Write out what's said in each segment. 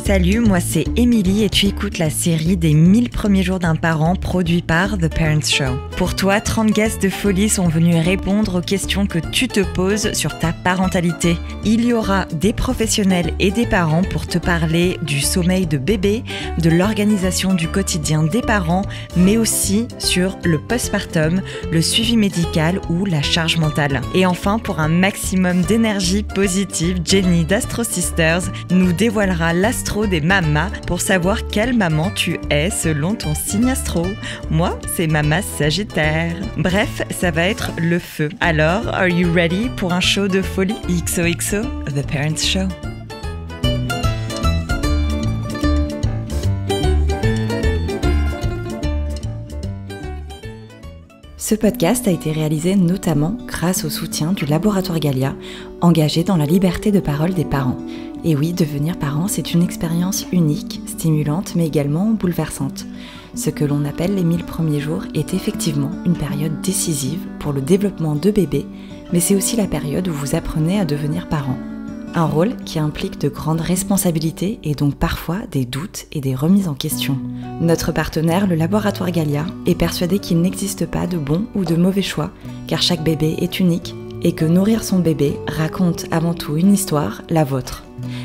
Salut, moi c'est Émilie et tu écoutes la série des 1000 premiers jours d'un parent produit par The Parents Show. Pour toi, 30 guests de folie sont venus répondre aux questions que tu te poses sur ta parentalité. Il y aura des professionnels et des parents pour te parler du sommeil de bébé, de l'organisation du quotidien des parents, mais aussi sur le postpartum, le suivi médical ou la charge mentale. Et enfin, pour un maximum d'énergie positive, Jenny d'Astro Sisters nous dévoilera l'astro des mamas pour savoir quelle maman tu es selon ton signe astro. Moi, c'est Mama Sagittaire. Bref, ça va être le feu. Alors, are you ready pour un show de folie? XOXO, The Parents Show. Ce podcast a été réalisé notamment grâce au soutien du laboratoire Gallia, engagé dans la liberté de parole des parents. Et oui, devenir parent, c'est une expérience unique, stimulante, mais également bouleversante. Ce que l'on appelle les 1000 premiers jours est effectivement une période décisive pour le développement de bébé, mais c'est aussi la période où vous apprenez à devenir parent. Un rôle qui implique de grandes responsabilités et donc parfois des doutes et des remises en question. Notre partenaire, le laboratoire Gallia, est persuadé qu'il n'existe pas de bon ou de mauvais choix, car chaque bébé est unique et que nourrir son bébé raconte avant tout une histoire, la vôtre.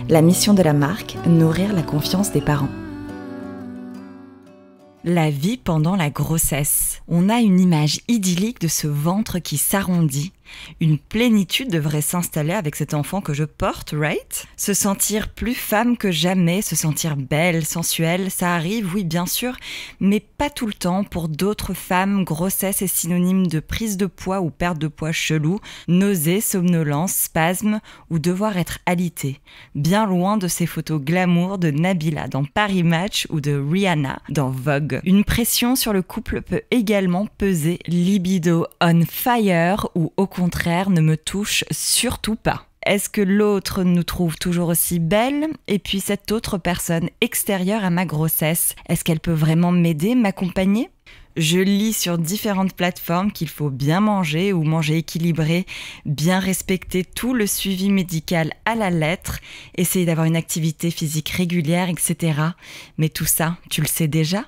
La mission de la marque, nourrir la confiance des parents. La vie pendant la grossesse. On a une image idyllique de ce ventre qui s'arrondit. Une plénitude devrait s'installer avec cet enfant que je porte, right? Se sentir plus femme que jamais, se sentir belle, sensuelle, ça arrive, oui bien sûr, mais pas tout le temps. Pour d'autres femmes, grossesse est synonyme de prise de poids ou perte de poids chelou, nausées, somnolence, spasmes ou devoir être alité. Bien loin de ces photos glamour de Nabila dans Paris Match ou de Rihanna dans Vogue. Une pression sur le couple peut également peser, libido on fire ou au contraire ne me touche surtout pas. Est-ce que l'autre nous trouve toujours aussi belle? Et puis cette autre personne extérieure à ma grossesse, est-ce qu'elle peut vraiment m'aider, m'accompagner? Je lis sur différentes plateformes qu'il faut bien manger ou manger équilibré, bien respecter tout le suivi médical à la lettre, essayer d'avoir une activité physique régulière, etc. Mais tout ça, tu le sais déjà?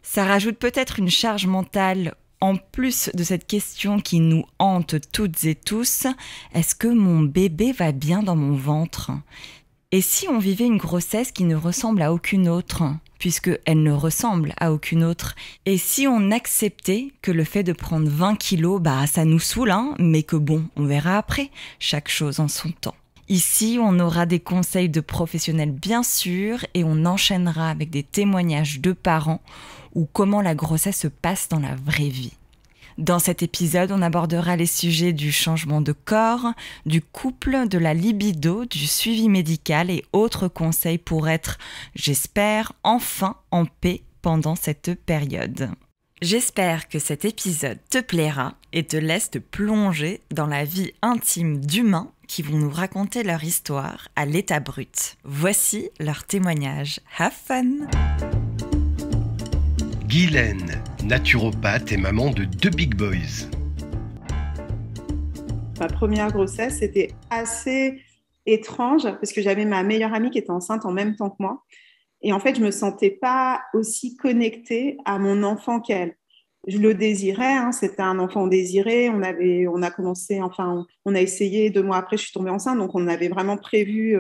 Ça rajoute peut-être une charge mentale en plus de cette question qui nous hante toutes et tous, est-ce que mon bébé va bien dans mon ventre? Et si on vivait une grossesse qui ne ressemble à aucune autre, puisqu'elle ne ressemble à aucune autre? Et si on acceptait que le fait de prendre 20 kilos, ça nous saoule, mais que bon, on verra après, chaque chose en son temps. Ici, on aura des conseils de professionnels bien sûr, et on enchaînera avec des témoignages de parents ou comment la grossesse se passe dans la vraie vie. Dans cet épisode, on abordera les sujets du changement de corps, du couple, de la libido, du suivi médical et autres conseils pour être, j'espère, enfin en paix pendant cette période. J'espère que cet épisode te plaira et te laisse te plonger dans la vie intime d'humains qui vont nous raconter leur histoire à l'état brut. Voici leur témoignage. Have fun! Guylaine, naturopathe et maman de 2 big boys. Ma première grossesse, c'était assez étrange parce que j'avais ma meilleure amie qui était enceinte en même temps que moi. Et en fait, je ne me sentais pas aussi connectée à mon enfant qu'elle. Je le désirais, c'était un enfant désiré. On a essayé 2 mois après, je suis tombée enceinte, donc on avait vraiment prévu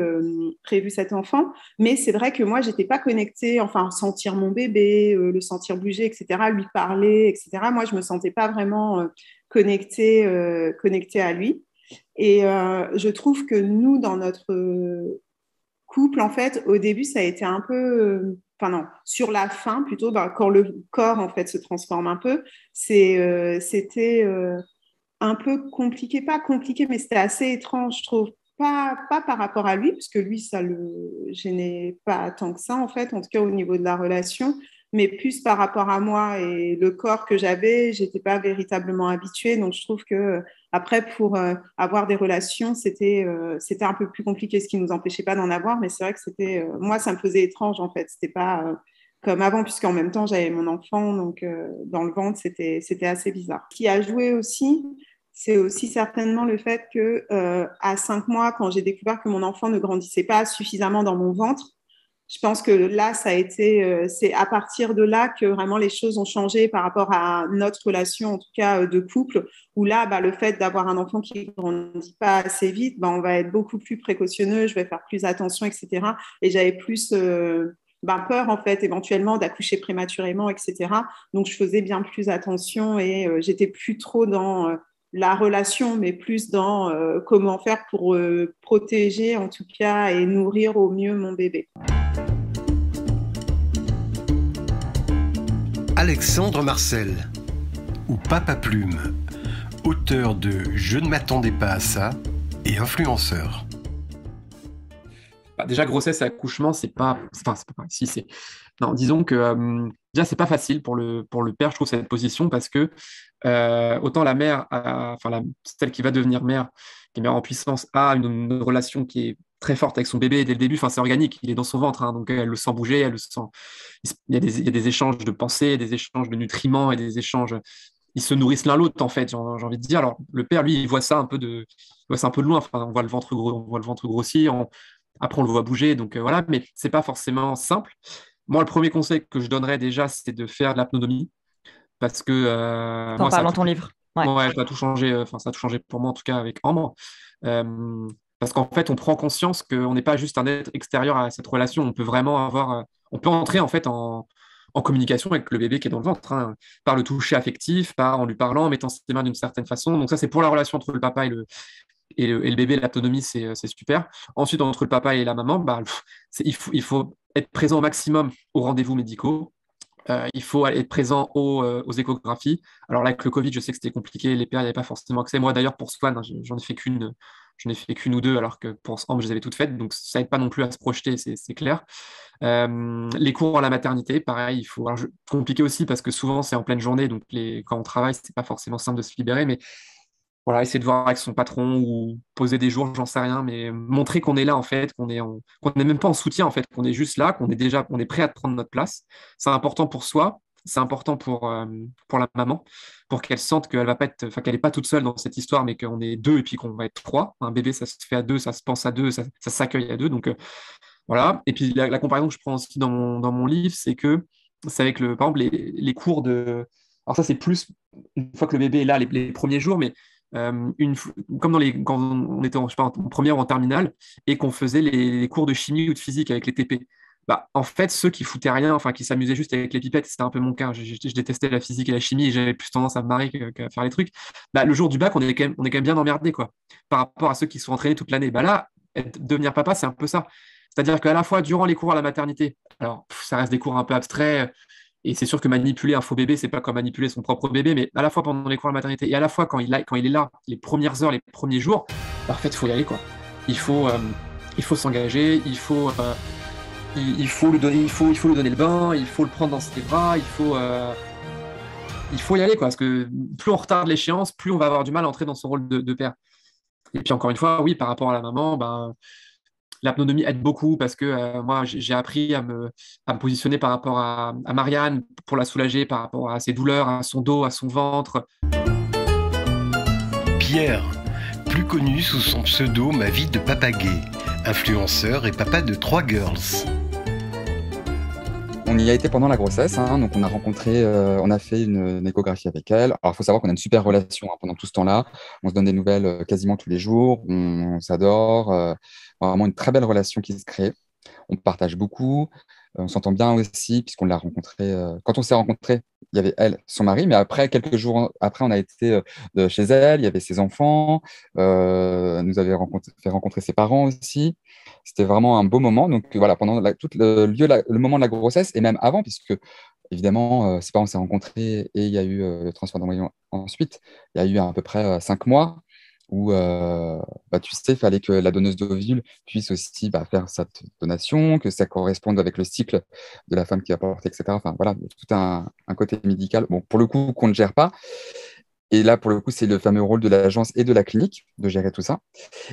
cet enfant. Mais c'est vrai que moi, j'étais pas connectée, sentir mon bébé, le sentir bouger, etc., lui parler, etc. Moi, je me sentais pas vraiment connectée à lui. Et je trouve que nous, dans notre couple, en fait, au début, ça a été un peu... sur la fin, plutôt, quand le corps, en fait, se transforme un peu, c'était un peu compliqué. Pas compliqué, mais c'était assez étrange, je trouve. Pas par rapport à lui, parce que lui, ça le gênait pas tant que ça, en fait, en tout cas au niveau de la relation, mais plus par rapport à moi et le corps que j'avais, j'étais pas véritablement habituée. Donc, je trouve que après, pour avoir des relations, c'était un peu plus compliqué, ce qui nous empêchait pas d'en avoir. Mais c'est vrai que moi, ça me faisait étrange, en fait. C'était pas comme avant, puisqu'en même temps, j'avais mon enfant. Donc, dans le ventre, c'était assez bizarre. Ce qui a joué aussi, c'est aussi certainement le fait que à 5 mois, quand j'ai découvert que mon enfant ne grandissait pas suffisamment dans mon ventre, je pense que là, ça a été, c'est à partir de là que vraiment les choses ont changé par rapport à notre relation, en tout cas de couple, où là, bah, le fait d'avoir un enfant qui ne grandit pas assez vite, bah, on va être beaucoup plus précautionneux, je vais faire plus attention, etc. Et j'avais plus bah, peur, en fait, éventuellement d'accoucher prématurément, etc. Donc, je faisais bien plus attention et j'étais plus trop dans la relation, mais plus dans comment faire pour protéger, en tout cas, et nourrir au mieux mon bébé. Alexandre Marcel, ou Papa Plume, auteur de Je ne m'attendais pas à ça et influenceur. Bah, déjà, grossesse et accouchement, c'est pas. Enfin, c'est pas pareil. Si, c'est. Non, disons que déjà, c'est pas facile pour le père, je trouve, cette position, parce que autant la mère, enfin, celle qui va devenir mère, qui est mère en puissance, a une relation qui est très forte avec son bébé dès le début. Enfin, c'est organique, il est dans son ventre, hein, donc elle le sent bouger, elle le sent. Il y a des échanges de pensées, des échanges de nutriments et des échanges. Ils se nourrissent l'un l'autre, en fait, j'ai envie de dire. Alors, le père, lui, il voit ça un peu il voit ça un peu de loin. Enfin, on voit le ventre grossir, après, on le voit bouger, donc voilà, mais c'est pas forcément simple. Moi, le premier conseil que je donnerais déjà, c'est de faire de l'apnonomie, parce que T'en moi, parles dans ton livre. Ouais. ouais, ça a tout changé, enfin, ça a tout changé pour moi, en tout cas, avec Ambre. Euh, Parce qu'en fait, on prend conscience qu'on n'est pas juste un être extérieur à cette relation, on peut vraiment on peut entrer, en fait, en communication avec le bébé qui est dans le ventre, hein, par le toucher affectif, par en lui parlant, en mettant ses mains d'une certaine façon. Donc ça, c'est pour la relation entre le papa et le bébé, l'autonomie, c'est super. Ensuite, entre le papa et la maman, bah, il faut être présent au maximum aux rendez-vous médicaux. Il faut être présent aux échographies. Alors là, avec le Covid, je sais que c'était compliqué. Les pères, il n'y avait pas forcément accès. Moi, d'ailleurs, pour Swan, hein, j'en ai fait qu'une ou deux, alors que pour Ambre, je les avais toutes faites. Donc, ça n'aide pas non plus à se projeter, c'est clair. Les cours à la maternité, pareil, il faut. Alors, compliqué aussi parce que souvent, c'est en pleine journée. Donc, quand on travaille, c'est pas forcément simple de se libérer. Mais voilà, essayer de voir avec son patron ou poser des jours, j'en sais rien, mais montrer qu'on est là en fait, qu'on n'est même pas en soutien en fait, qu'on est juste là, on est prêt à prendre notre place. C'est important pour soi, c'est important pour la maman, pour qu'elle sente qu'elle va pas être, enfin qu'elle n'est pas toute seule dans cette histoire, mais qu'on est deux et puis qu'on va être trois. Un bébé, ça se fait à deux, ça se pense à deux, ça s'accueille à deux. Donc voilà. Et puis la comparaison que je prends aussi dans mon livre, c'est avec par exemple les cours de. Alors ça, c'est plus une fois que le bébé est là, les premiers jours, mais comme quand on était je sais pas, en première ou en terminale et qu'on faisait les cours de chimie ou de physique avec les TP. Bah, en fait, ceux qui foutaient rien, enfin qui s'amusaient juste avec les pipettes, c'était un peu mon cas. Je détestais la physique et la chimie et j'avais plus tendance à me marrer qu'à faire les trucs. Bah, le jour du bac, on est quand même bien emmerdé quoi, par rapport à ceux qui sont entraînés toute l'année. Bah là, devenir papa, c'est un peu ça. C'est-à-dire qu'à la fois, durant les cours à la maternité, alors ça reste des cours un peu abstraits, et c'est sûr que manipuler un faux bébé, c'est pas comme manipuler son propre bébé, mais à la fois pendant les cours à la maternité et à la fois quand il est là, les premières heures, les premiers jours, bah, en fait, il faut y aller, quoi. Il faut s'engager, il faut lui donner le bain, il faut le prendre dans ses bras, il faut y aller, quoi. Parce que plus on retarde l'échéance, plus on va avoir du mal à entrer dans son rôle de père. Et puis encore une fois, oui, par rapport à la maman, ben, l'apnonomie aide beaucoup parce que moi, j'ai appris à me positionner par rapport à Marianne pour la soulager, par rapport à ses douleurs, à son dos, à son ventre. Pierre, plus connu sous son pseudo Ma vie de papa gay, influenceur et papa de 3 girls. On y a été pendant la grossesse, hein, donc on a fait une échographie avec elle. Alors, il faut savoir qu'on a une super relation, hein, pendant tout ce temps-là. On se donne des nouvelles quasiment tous les jours, on s'adore, vraiment une très belle relation qui se crée. On partage beaucoup, on s'entend bien aussi, puisqu'on l'a rencontrée. Quand on s'est rencontrés, il y avait elle, son mari, mais après, quelques jours après, on a été chez elle, il y avait ses enfants, nous avait fait rencontrer ses parents aussi. C'était vraiment un beau moment. Donc voilà, pendant tout le moment de la grossesse, et même avant, puisque évidemment, ses parents s'est rencontrés et il y a eu le transfert d'embryon ensuite. Il y a eu à peu près 5 mois où bah, tu sais, il fallait que la donneuse d'ovule puisse aussi, bah, faire cette donation, que ça corresponde avec le cycle de la femme qui va porter, etc. Enfin voilà, tout un côté médical, bon, pour le coup, qu'on ne gère pas. Et là, pour le coup, c'est le fameux rôle de l'agence et de la clinique de gérer tout ça.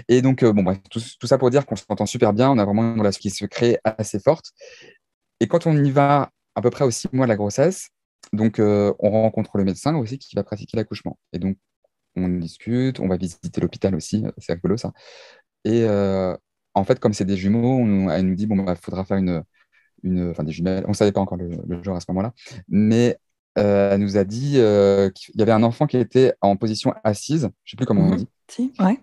Et donc, bon, bref, tout ça pour dire qu'on s'entend super bien, on a vraiment une relation qui se crée assez forte. Et quand on y va à peu près aux 6 mois de la grossesse, donc on rencontre le médecin aussi qui va pratiquer l'accouchement. Et donc, on discute, on va visiter l'hôpital aussi, c'est rigolo ça. Et en fait, comme c'est des jumeaux, elle nous dit, bon, il faudra faire enfin des jumelles. On ne savait pas encore le genre à ce moment-là, mais elle nous a dit qu'il y avait un enfant qui était en position assise, je ne sais plus comment on dit, Si, ouais.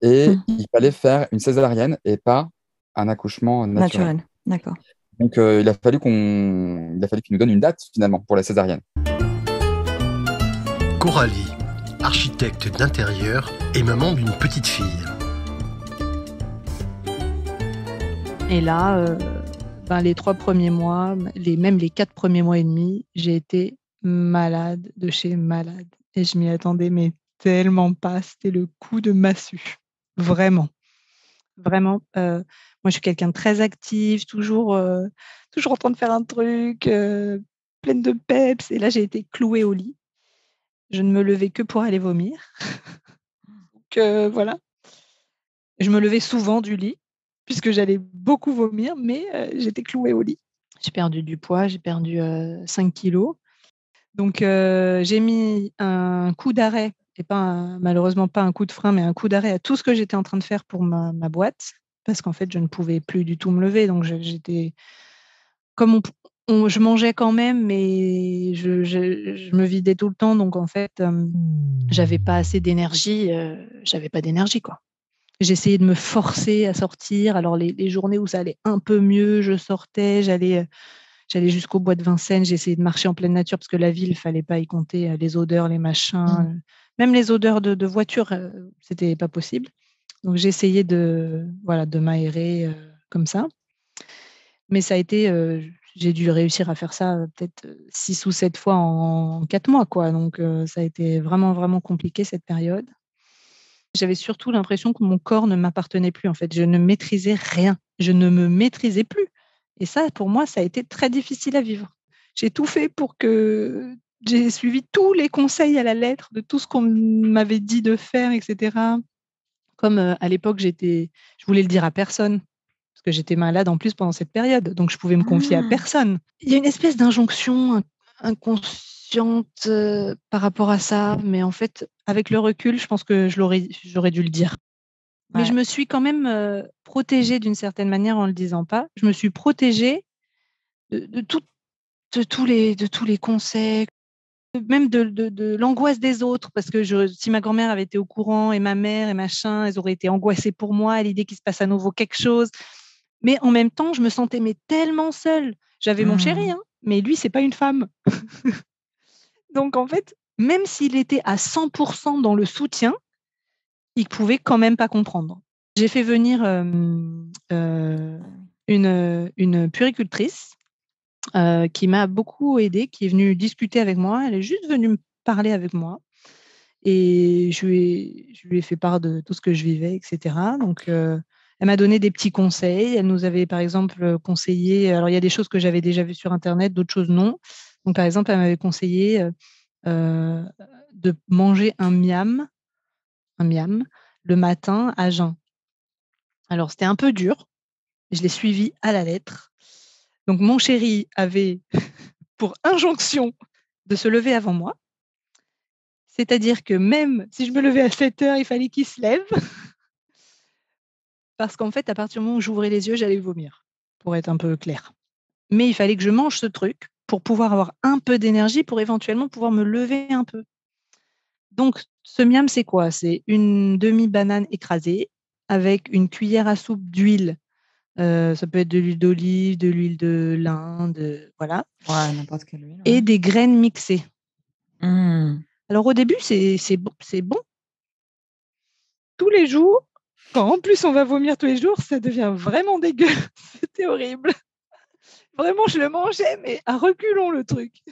et Mhm. il fallait faire une césarienne et pas un accouchement naturel. Naturel, d'accord. Donc il a fallu qu'il nous donne une date finalement pour la césarienne. Coralie, architecte d'intérieur et maman d'une petite fille. Et là, les 3 premiers mois, même les 4 premiers mois et demi, j'ai été malade de chez malade. Et je m'y attendais, mais tellement pas. C'était le coup de massue. Vraiment. Vraiment. Moi, je suis quelqu'un de très actif, toujours en train de faire un truc, pleine de peps. Et là, j'ai été clouée au lit. Je ne me levais que pour aller vomir. Donc, voilà. Je me levais souvent du lit, puisque j'allais beaucoup vomir, mais j'étais clouée au lit. J'ai perdu du poids, j'ai perdu 5 kilos. Donc, j'ai mis un coup d'arrêt, et malheureusement pas un coup de frein, mais un coup d'arrêt à tout ce que j'étais en train de faire pour ma boîte, parce qu'en fait, je ne pouvais plus du tout me lever. Donc, j'étais comme je mangeais quand même, mais je me vidais tout le temps. Donc, en fait, j'avais pas assez d'énergie. J'avais pas d'énergie, quoi. J'essayais de me forcer à sortir. Alors, les journées où ça allait un peu mieux, je sortais, j'allais jusqu'au bois de Vincennes, j'essayais de marcher en pleine nature parce que la ville, il ne fallait pas y compter les odeurs, les machins. Même les odeurs de voiture, c'était pas possible. Donc, j'essayais de m'aérer comme ça. Mais ça a été, j'ai dû réussir à faire ça peut-être 6 ou 7 fois en 4 mois, quoi. Donc, ça a été vraiment, vraiment compliqué cette période. J'avais surtout l'impression que mon corps ne m'appartenait plus, en fait. Je ne maîtrisais rien. Je ne me maîtrisais plus. Et ça, pour moi, ça a été très difficile à vivre. J'ai tout fait j'ai suivi tous les conseils à la lettre de tout ce qu'on m'avait dit de faire, etc. Comme à l'époque, je voulais le dire à personne, parce que j'étais malade en plus pendant cette période. Donc, je pouvais me confier à personne. Il y a une espèce d'injonction inconsciente par rapport à ça. Mais en fait, avec le recul, je pense que j'aurais dû le dire. Mais je me suis quand même protégée d'une certaine manière en ne le disant pas. Je me suis protégée de tous les conseils, même de l'angoisse des autres, parce que si ma grand-mère avait été au courant et ma mère et machin, elles auraient été angoissées pour moi à l'idée qu'il se passe à nouveau quelque chose. Mais en même temps, je me sentais tellement seule. J'avais mon chéri, hein, mais lui, c'est pas une femme. Donc en fait, même s'il était à 100% dans le soutien, il pouvait quand même pas comprendre. J'ai fait venir une puéricultrice qui m'a beaucoup aidée, qui est venue discuter avec moi. Elle est juste venue me parler avec moi. Et je lui ai fait part de tout ce que je vivais, etc. Donc, elle m'a donné des petits conseils. Elle nous avait, par exemple, conseillé... Alors, il y a des choses que j'avais déjà vues sur Internet, d'autres choses non. Donc, par exemple, elle m'avait conseillé de manger un miam le matin à jeun. Alors, c'était un peu dur. Je l'ai suivi à la lettre. Donc, mon chéri avait pour injonction de se lever avant moi. C'est-à-dire que même si je me levais à 7 heures, il fallait qu'il se lève. Parce qu'en fait, à partir du moment où j'ouvrais les yeux, j'allais vomir, pour être un peu clair. Mais il fallait que je mange ce truc pour pouvoir avoir un peu d'énergie, pour éventuellement pouvoir me lever un peu. Donc, ce miam, c'est quoi? C'est une demi-banane écrasée avec une cuillère à soupe d'huile. Ça peut être de l'huile d'olive, de l'huile de lin, voilà. Ouais, n'importe quelle huile. Et des graines mixées. Alors, au début, c'est bon. Tous les jours, quand en plus on va vomir tous les jours, ça devient vraiment dégueu. C'était horrible. Vraiment, je le mangeais, mais à reculons le truc.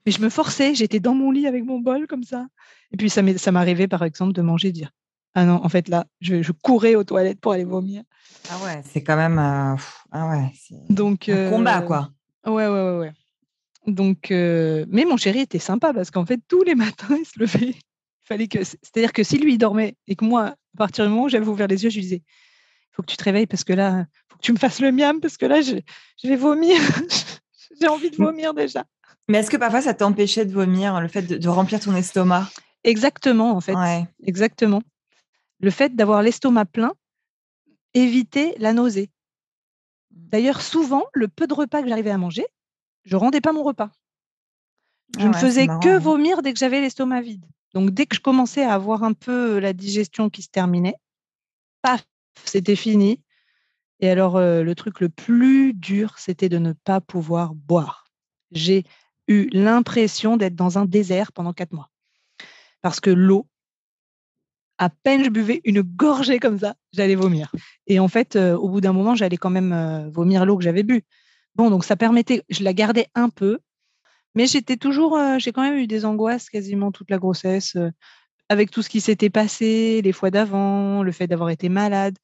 Mais je me forçais, j'étais dans mon lit avec mon bol comme ça. Et puis ça m'arrivait par exemple de manger et de dire ah non, en fait là, je courais aux toilettes pour aller vomir. Ah ouais, c'est quand même Donc, un combat, quoi. Ouais. Donc, mais mon chéri était sympa parce qu'en fait, tous les matins, il se levait. C'est-à-dire que si lui, il dormait et que moi, à partir du moment où j'avais ouvert les yeux, je lui disais il faut que tu te réveilles parce que là, il faut que tu me fasses le miam parce que là, je vais vomir. J'ai envie de vomir déjà. Mais est-ce que parfois, ça t'empêchait de vomir, le fait de remplir ton estomac? Exactement, en fait. Ouais. Exactement. Le fait d'avoir l'estomac plein évitait la nausée. D'ailleurs, souvent, le peu de repas que j'arrivais à manger, je ne rendais pas mon repas. Je ne c'est faisais marrant, que hein. vomir dès que j'avais l'estomac vide. Donc, dès que je commençais à avoir un peu la digestion qui se terminait, paf, c'était fini. Et alors, le truc le plus dur, c'était de ne pas pouvoir boire. J'ai eu l'impression d'être dans un désert pendant 4 mois. Parce que l'eau, à peine je buvais une gorgée comme ça, j'allais vomir. Et en fait, au bout d'un moment, j'allais quand même vomir l'eau que j'avais bu. Bon, donc ça permettait, je la gardais un peu, mais j'étais toujours, j'ai quand même eu des angoisses quasiment toute la grossesse, avec tout ce qui s'était passé, les fois d'avant, le fait d'avoir été malade.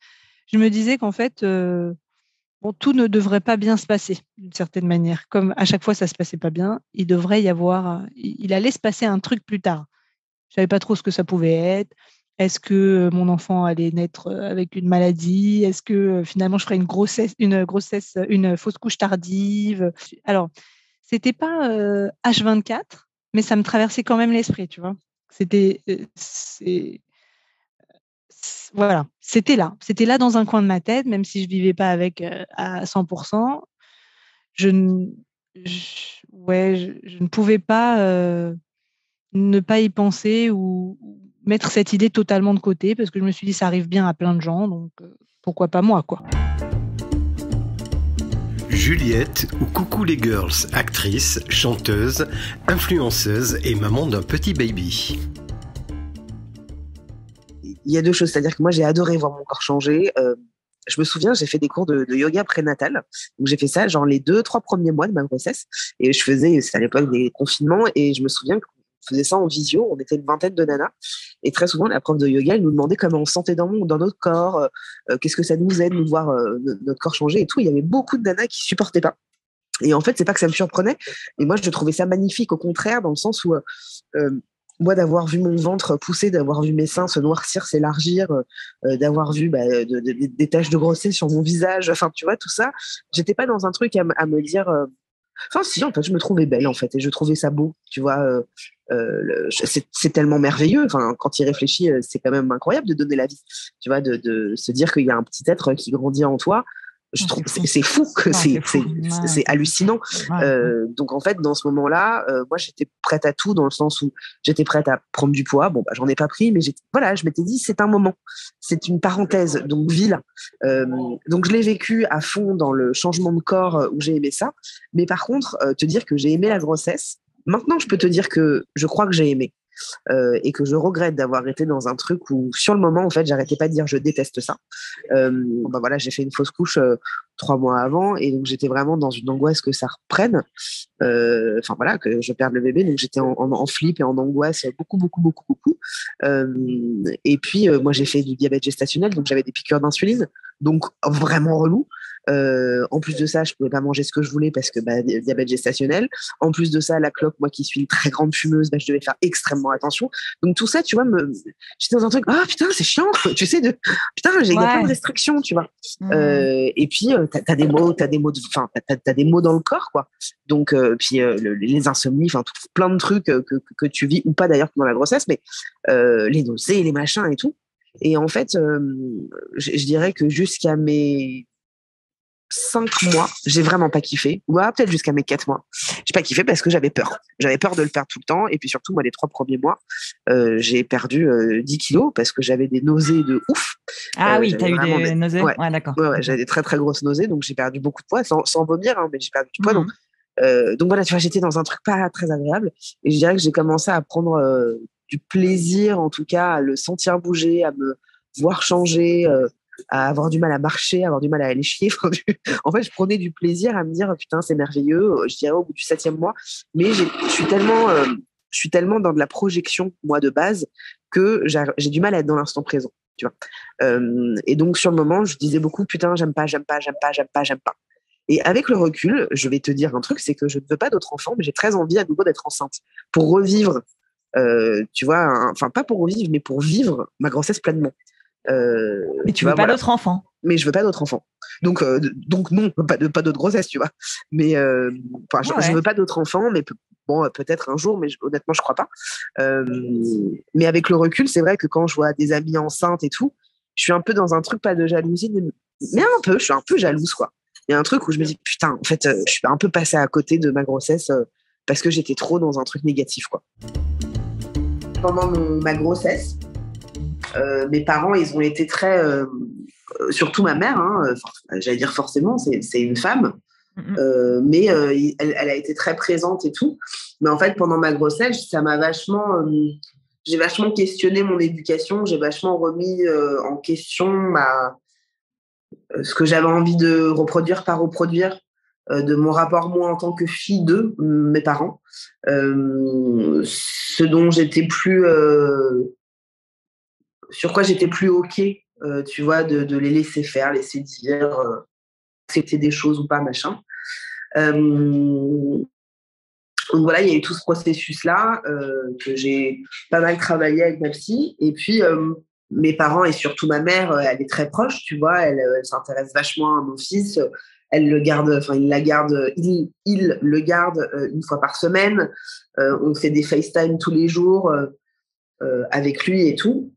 Je me disais qu'en fait, bon, tout ne devrait pas bien se passer d'une certaine manière. Comme à chaque fois ça se passait pas bien, il devrait y avoir, il allait se passer un truc plus tard. Je savais pas trop ce que ça pouvait être. Est-ce que mon enfant allait naître avec une maladie? Est-ce que finalement je ferais une fausse couche tardive? Alors, c'était pas H24, mais ça me traversait quand même l'esprit, tu vois. C'était, voilà, c'était là dans un coin de ma tête, même si je vivais pas avec à 100%. Je ne, je ne pouvais pas ne pas y penser ou mettre cette idée totalement de côté parce que je me suis dit ça arrive bien à plein de gens, donc pourquoi pas moi, quoi. Juliette ou Coucou les Girls, actrice, chanteuse, influenceuse et maman d'un petit baby. Il y a deux choses, c'est-à-dire que moi j'ai adoré voir mon corps changer. Je me souviens, j'ai fait des cours de yoga prénatal. Donc j'ai fait ça genre les 2-3 premiers mois de ma grossesse. Et c'était à l'époque des confinements, et je me souviens qu'on faisait ça en visio. On était une vingtaine de nanas. Et très souvent, la prof de yoga, elle nous demandait comment on se sentait dans notre corps, qu'est-ce que ça nous aide de voir notre corps changer et tout. Il y avait beaucoup de nanas qui supportaient pas. Et en fait, c'est pas que ça me surprenait, mais moi je trouvais ça magnifique, au contraire, dans le sens où moi, d'avoir vu mon ventre pousser, d'avoir vu mes seins se noircir, s'élargir, d'avoir vu des taches de grossesse sur mon visage, enfin, tu vois, tout ça, j'étais pas dans un truc à me dire. Enfin, si, en fait, je me trouvais belle, en fait, et je trouvais ça beau, tu vois. C'est tellement merveilleux. Enfin, quand il réfléchit, c'est quand même incroyable de donner la vie, tu vois, de se dire qu'il y a un petit être qui grandit en toi. Je trouve c'est fou que c'est hallucinant. Donc en fait, dans ce moment-là, moi j'étais prête à tout, dans le sens où j'étais prête à prendre du poids. Bon, bah, j'en ai pas pris, mais voilà, je m'étais dit c'est un moment, c'est une parenthèse, donc ville. Donc je l'ai vécu à fond dans le changement de corps où j'ai aimé ça. Mais par contre, te dire que j'ai aimé la grossesse, maintenant je peux te dire que je crois que j'ai aimé. Et que je regrette d'avoir été dans un truc où, sur le moment, en fait, j'arrêtais pas de dire je déteste ça. Bah voilà, j'ai fait une fausse couche 3 mois avant, et donc j'étais vraiment dans une angoisse que ça reprenne. Enfin voilà, que je perde le bébé, donc j'étais en flip et en angoisse beaucoup. Et puis moi j'ai fait du diabète gestationnel, donc j'avais des piqûres d'insuline, donc vraiment relou. En plus de ça, je pouvais pas manger ce que je voulais parce que diabète gestationnel. En plus de ça, la clope, moi qui suis une très grande fumeuse, je devais faire extrêmement attention. Donc tout ça, tu vois, j'étais dans un truc, ah putain, c'est chiant, tu sais, putain, il y a plein de restrictions, tu vois. Et puis t'as des mots, t'as des mots dans le corps, quoi. Donc puis les insomnies, enfin plein de trucs que tu vis, ou pas d'ailleurs pendant la grossesse, mais les nausées, les machins et tout. Et en fait, je dirais que jusqu'à mes 5 mois, j'ai vraiment pas kiffé. Ou peut-être jusqu'à mes 4 mois. J'ai pas kiffé parce que j'avais peur. J'avais peur de le perdre tout le temps. Et puis surtout, moi, les 3 premiers mois, j'ai perdu 10 kilos parce que j'avais des nausées de ouf. Ah oui, t'as eu des nausées? Ouais, d'accord. Ouais, j'avais des très très grosses nausées, donc j'ai perdu beaucoup de poids, sans vomir, hein, mais j'ai perdu du poids. Donc voilà, tu vois, j'étais dans un truc pas très agréable. Et je dirais que j'ai commencé à prendre du plaisir, en tout cas, à le sentir bouger, à me voir changer, à avoir du mal à marcher, à avoir du mal à aller chier. En fait, je prenais du plaisir à me dire putain, c'est merveilleux, je dirais au bout du 7e mois. Mais je suis tellement dans de la projection, moi, de base, que j'ai du mal à être dans l'instant présent, tu vois. Et donc, sur le moment, je disais beaucoup putain, j'aime pas. Et avec le recul, je vais te dire un truc, c'est que je ne veux pas d'autres enfants, mais j'ai très envie à nouveau d'être enceinte pour revivre, tu vois, enfin pas pour revivre, mais pour vivre ma grossesse pleinement. Mais tu veux pas d'autres enfants. Mais je veux pas d'autres enfants. Donc non, pas d'autres grossesses, tu vois. Mais je veux pas d'autres enfants, mais bon, peut-être un jour, mais honnêtement, je crois pas. Mais avec le recul, c'est vrai que quand je vois des amies enceintes et tout, je suis un peu dans un truc, pas de jalousie, mais un peu, je suis un peu jalouse, quoi. il y a un truc où je me dis, putain, en fait, je suis un peu passée à côté de ma grossesse parce que j'étais trop dans un truc négatif, quoi. Pendant ma grossesse, mes parents, ils ont été très... surtout ma mère, hein, j'allais dire forcément, c'est une femme, mais elle a été très présente et tout. Mais en fait, pendant ma grossesse, ça m'a vachement... j'ai vachement questionné mon éducation, j'ai vachement remis en question ce que j'avais envie de reproduire, pas reproduire, de mon rapport, moi, en tant que fille de mes parents. Ce dont j'étais plus... sur quoi j'étais plus OK, tu vois, de les laisser faire, laisser dire, accepter des choses ou pas, machin. Donc voilà, il y a eu tout ce processus-là que j'ai pas mal travaillé avec ma psy. Et puis, mes parents et surtout ma mère, elle est très proche, tu vois, elle s'intéresse vachement à mon fils. Elle le garde, enfin, il le garde une fois par semaine. On fait des FaceTime tous les jours avec lui et tout.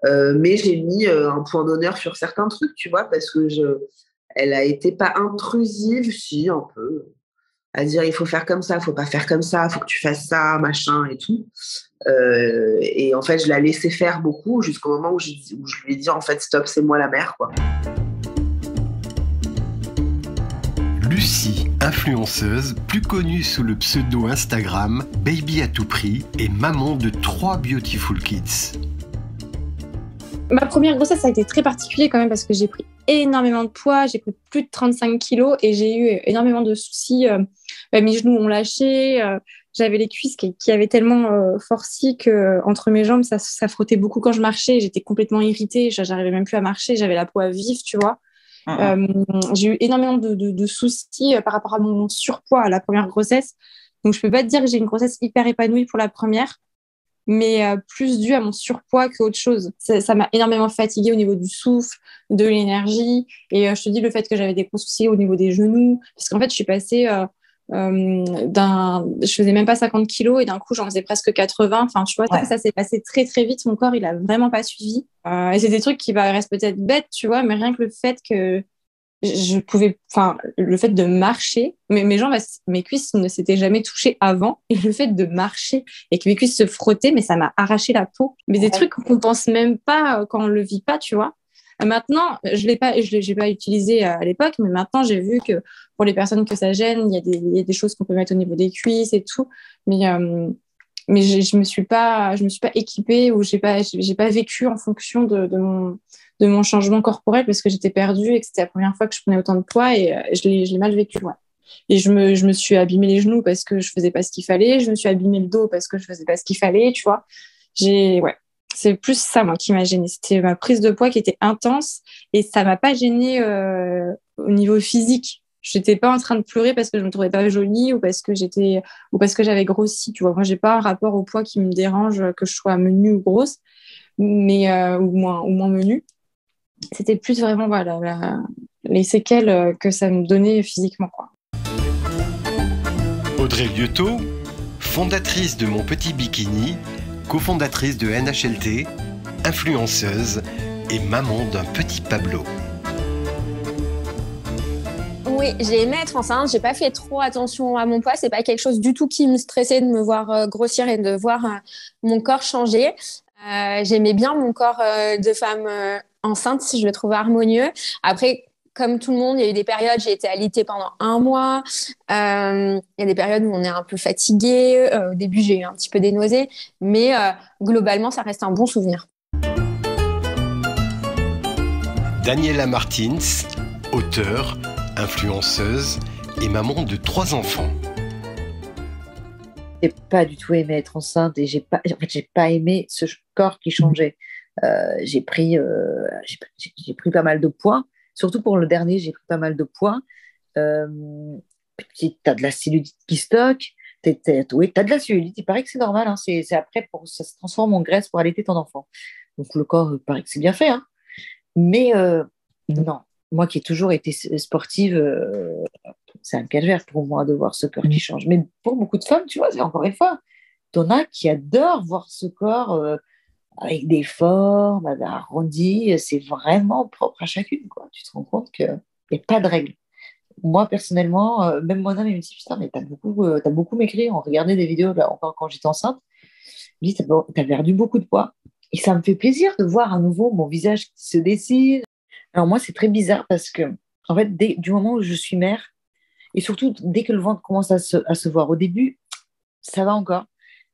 Mais j'ai mis un point d'honneur sur certains trucs, tu vois, parce que elle a été pas intrusive, si, un peu, à dire il faut faire comme ça, il faut pas faire comme ça, il faut que tu fasses ça, machin et tout. Et en fait, je la laissais faire beaucoup jusqu'au moment où je lui ai dit en fait, stop, c'est moi la mère, quoi. Lucie, influenceuse, plus connue sous le pseudo Instagram Baby à tout prix, et maman de 3 beautiful kids. Ma première grossesse, ça a été très particulier quand même parce que j'ai pris énormément de poids, j'ai pris plus de 35 kilos et j'ai eu énormément de soucis. Mes genoux ont lâché, j'avais les cuisses qui avaient tellement forci qu'entre mes jambes, ça frottait beaucoup quand je marchais. J'étais complètement irritée, j'arrivais même plus à marcher, j'avais la peau à vif, tu vois. J'ai eu énormément de soucis par rapport à mon surpoids à la première grossesse. Donc, je peux pas te dire que j'ai une grossesse hyper épanouie pour la première, mais plus dû à mon surpoids qu'autre chose. Ça m'a énormément fatiguée au niveau du souffle, de l'énergie. Et je te dis, le fait que j'avais des gros soucis au niveau des genoux, parce qu'en fait, je suis passée je faisais même pas 50 kilos et d'un coup, j'en faisais presque 80. Enfin, tu vois, Ouais. ça s'est passé très, très vite. Mon corps, il a vraiment pas suivi. Et c'est des trucs qui paraissent peut-être bêtes, tu vois, mais rien que le fait que le fait de marcher, mes jambes, mes cuisses ne s'étaient jamais touchées avant, et le fait de marcher et que mes cuisses se frottaient, mais ça m'a arraché la peau. Mais des trucs qu'on pense même pas quand on le vit pas, tu vois. Maintenant, j'ai pas utilisé à l'époque, mais maintenant j'ai vu que pour les personnes que ça gêne, il y a des choses qu'on peut mettre au niveau des cuisses et tout. Mais je me suis pas équipée ou j'ai pas vécu en fonction de mon changement corporel parce que j'étais perdue et que c'était la première fois que je prenais autant de poids et je l'ai mal vécu, ouais. Et je me suis abîmé les genoux parce que je faisais pas ce qu'il fallait, je me suis abîmé le dos parce que je faisais pas ce qu'il fallait, tu vois. Ouais. C'est plus ça, moi, qui m'a gênée. C'était ma prise de poids qui était intense et ça m'a pas gênée au niveau physique. J'étais pas en train de pleurer parce que je me trouvais pas jolie ou parce que j'avais grossi, tu vois. Moi, j'ai pas un rapport au poids qui me dérange, que je sois menue ou grosse, mais ou moins menue. C'était plus vraiment les séquelles que ça me donnait physiquement, quoi. Audrey Lieutot, fondatrice de Mon Petit Bikini, cofondatrice de NHLT, influenceuse et maman d'un petit Pablo. Oui, j'ai aimé être enceinte. J'ai pas fait trop attention à mon poids. C'est pas quelque chose du tout qui me stressait de me voir grossir et de voir mon corps changer. J'aimais bien mon corps de femme enceinte, si je le trouvais harmonieux. Après, comme tout le monde, il y a eu des périodes, j'ai été alitée pendant 1 mois. Il y a des périodes où on est un peu fatigué. Au début, j'ai eu un petit peu des nausées. Mais globalement, ça reste un bon souvenir. Daniela Martins, auteure, influenceuse et maman de 3 enfants. J'ai pas du tout aimé être enceinte et j'ai pas aimé ce corps qui changeait. J'ai pris pas mal de poids. Surtout pour le dernier, j'ai pris pas mal de poids. Tu as de la cellulite qui stocke. Oui, tu as de la cellulite. Il paraît que c'est normal. Hein. C'est après, ça se transforme en graisse pour allaiter ton enfant. Donc le corps, il paraît que c'est bien fait. Hein. Mais non, moi qui ai toujours été sportive, c'est un calvaire pour moi de voir ce corps qui change. Mais pour beaucoup de femmes, tu vois, c'est encore une fois, t'en as qui adorent voir ce corps avec des formes, arrondies. C'est vraiment propre à chacune, quoi. Tu te rends compte qu'il n'y a pas de règle. moi, personnellement, même moi-même, il me dit, putain, mais t'as beaucoup maigri. On regardait des vidéos, là, encore quand j'étais enceinte. Il me dit, t'as perdu beaucoup de poids. Et ça me fait plaisir de voir à nouveau mon visage qui se dessine. Alors moi, c'est très bizarre parce que, en fait, du moment où je suis mère, et surtout dès que le ventre commence à se voir, au début, ça va encore.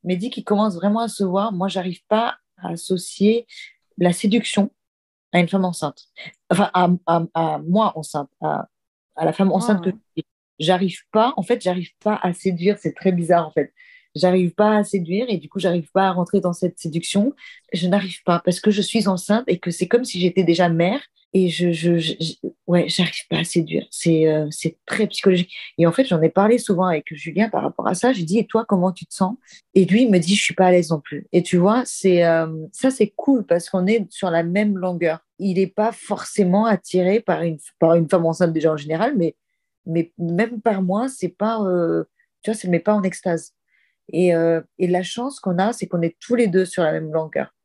Mais dès qu'il commence vraiment à se voir, moi, j'arrive pas à associer la séduction à une femme enceinte. Enfin, à moi enceinte, à la femme enceinte que je suis. J'arrive pas à séduire. C'est très bizarre, en fait. J'arrive pas à séduire et du coup, j'arrive pas à rentrer dans cette séduction. Je n'arrive pas parce que je suis enceinte et que c'est comme si j'étais déjà mère et ouais, j'arrive pas à séduire. C'est très psychologique. Et en fait, j'en ai parlé souvent avec Julien par rapport à ça. J'ai dit, et toi, comment tu te sens? Et lui, il me dit, je suis pas à l'aise non plus. Et tu vois, ça, c'est cool parce qu'on est sur la même longueur. Il n'est pas forcément attiré par une femme enceinte déjà en général, mais même par moi, c'est pas, tu vois, ça ne me met pas en extase. Et la chance qu'on a, c'est qu'on est tous les deux sur la même longueur.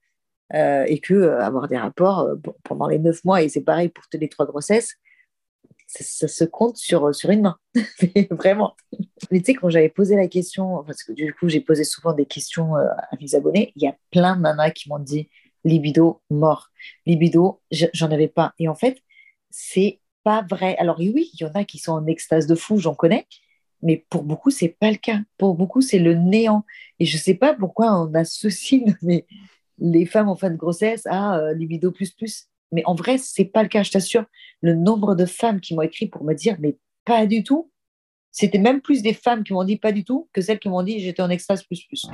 Et que avoir des rapports pendant les 9 mois, et c'est pareil pour les 3 grossesses, ça se compte sur une main. Mais vraiment. Mais tu sais, quand j'avais posé la question, parce que du coup, j'ai posé souvent des questions à mes abonnés, il y a plein de nanas qui m'ont dit libido, mort. Libido, j'en avais pas. Et en fait, c'est pas vrai. Alors oui, il y en a qui sont en extase de fou, j'en connais. Mais pour beaucoup, c'est pas le cas. Pour beaucoup, c'est le néant. Et je sais pas pourquoi on associe les femmes en fin de grossesse à libido plus plus. Mais en vrai, c'est pas le cas, je t'assure. Le nombre de femmes qui m'ont écrit pour me dire, mais pas du tout. C'était même plus des femmes qui m'ont dit pas du tout que celles qui m'ont dit j'étais en extase plus plus.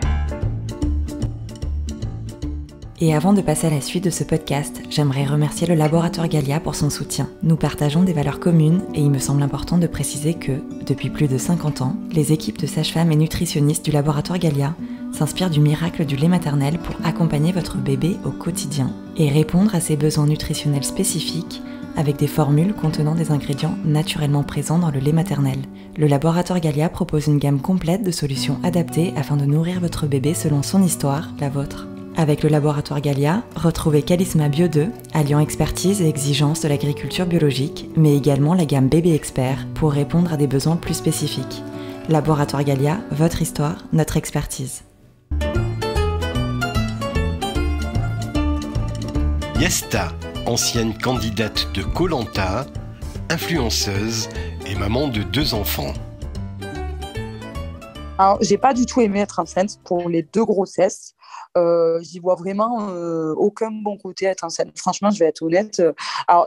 Et avant de passer à la suite de ce podcast, j'aimerais remercier le laboratoire Gallia pour son soutien. Nous partageons des valeurs communes et il me semble important de préciser que, depuis plus de 50 ans, les équipes de sages-femmes et nutritionnistes du laboratoire Gallia s'inspirent du miracle du lait maternel pour accompagner votre bébé au quotidien et répondre à ses besoins nutritionnels spécifiques avec des formules contenant des ingrédients naturellement présents dans le lait maternel. Le laboratoire Gallia propose une gamme complète de solutions adaptées afin de nourrir votre bébé selon son histoire, la vôtre. Avec le laboratoire Gallia, retrouvez Calisma Bio 2, alliant expertise et exigence de l'agriculture biologique, mais également la gamme Bébé Expert pour répondre à des besoins plus spécifiques. Laboratoire Gallia, votre histoire, notre expertise. Yesta, ancienne candidate de Koh Lanta, influenceuse et maman de 2 enfants. Alors, j'ai pas du tout aimé être enceinte pour les 2 grossesses. J'y vois vraiment aucun bon côté à être enceinte. Franchement, je vais être honnête. Alors,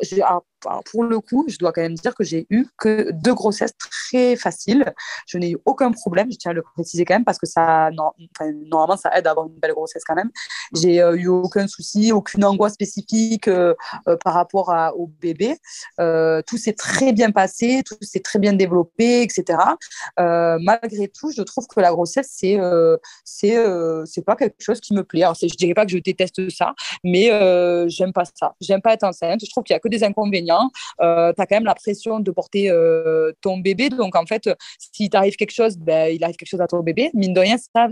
pour le coup, je dois quand même dire que j'ai eu que 2 grossesses très faciles. Je n'ai eu aucun problème, je tiens à le préciser quand même, parce que normalement, ça aide à avoir une belle grossesse quand même. J'ai eu aucun souci, aucune angoisse spécifique par rapport au bébé. Tout s'est très bien passé, tout s'est très bien développé, etc. Malgré tout, je trouve que la grossesse, c'est pas quelque chose qui me plaît. Alors, je dirais pas que je déteste ça, mais j'aime pas ça. J'aime pas être enceinte. Je trouve qu'il y a que des inconvénients. Tu as quand même la pression de porter ton bébé. Donc, en fait, si t'arrive quelque chose, il arrive quelque chose à ton bébé. Mine de rien, ça,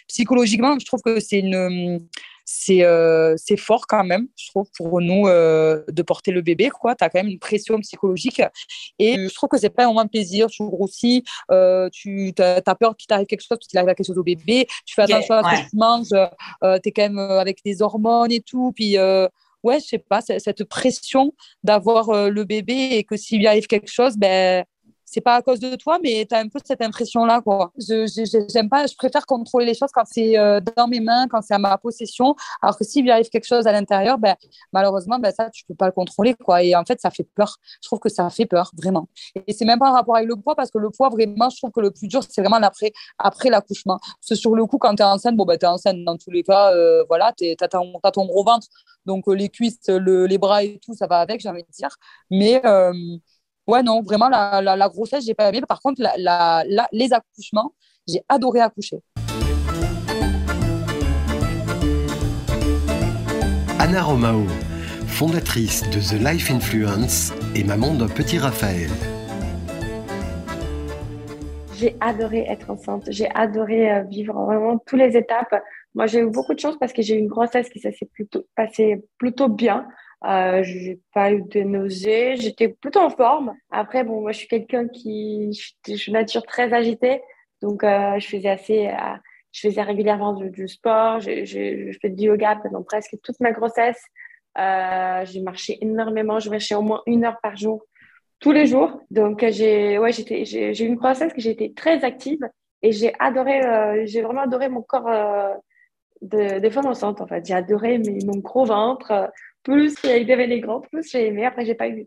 psychologiquement, je trouve que c'est fort quand même, je trouve, pour nous de porter le bébé, quoi. Tu as quand même une pression psychologique et je trouve que c'est pas un moment de plaisir. Tu grossis, tu as peur qu'il t'arrive quelque chose parce qu'il arrive quelque chose au bébé, tu fais attention à ce que tu manges, tu es quand même avec des hormones et tout, puis ouais, je sais pas, cette pression d'avoir le bébé et que s'il lui arrive quelque chose, c'est pas à cause de toi, mais tu as un peu cette impression-là, quoi. J'aime pas, je préfère contrôler les choses quand c'est dans mes mains, quand c'est à ma possession, alors que s'il lui arrive quelque chose à l'intérieur, malheureusement, ça, tu peux pas le contrôler, quoi. Et en fait, ça fait peur. Je trouve que ça fait peur, vraiment. Et c'est même pas un rapport avec le poids, parce que le poids, vraiment, je trouve que le plus dur, c'est vraiment après l'accouchement. Parce que sur le coup, quand tu es enceinte, t'es enceinte dans tous les cas, voilà, t'as ton gros ventre, donc les cuisses, les bras et tout, ça va avec, j'ai envie de dire. Mais ouais, non, vraiment, la grossesse, j'ai pas aimé. Par contre, les accouchements, j'ai adoré accoucher. Anna Romao, fondatrice de The Life Influence et maman d'un petit Raphaël. J'ai adoré être enceinte. J'ai adoré vivre vraiment toutes les étapes. Moi, j'ai eu beaucoup de chance parce que j'ai eu une grossesse qui s'est passée plutôt bien. J'ai pas eu de nausées. J'étais plutôt en forme. Après, bon, moi, je suis quelqu'un je suis nature très agitée. Donc, je faisais régulièrement du sport. Je fais du yoga pendant presque toute ma grossesse. J'ai marché énormément. Je marchais au moins 1 heure par jour, tous les jours. Donc, j'ai eu une grossesse que j'ai été très active et j'ai vraiment adoré mon corps de femme enceinte, en fait. J'ai adoré mon gros ventre. Plus il devenait grand, plus j'ai aimé. Après, j'ai pas eu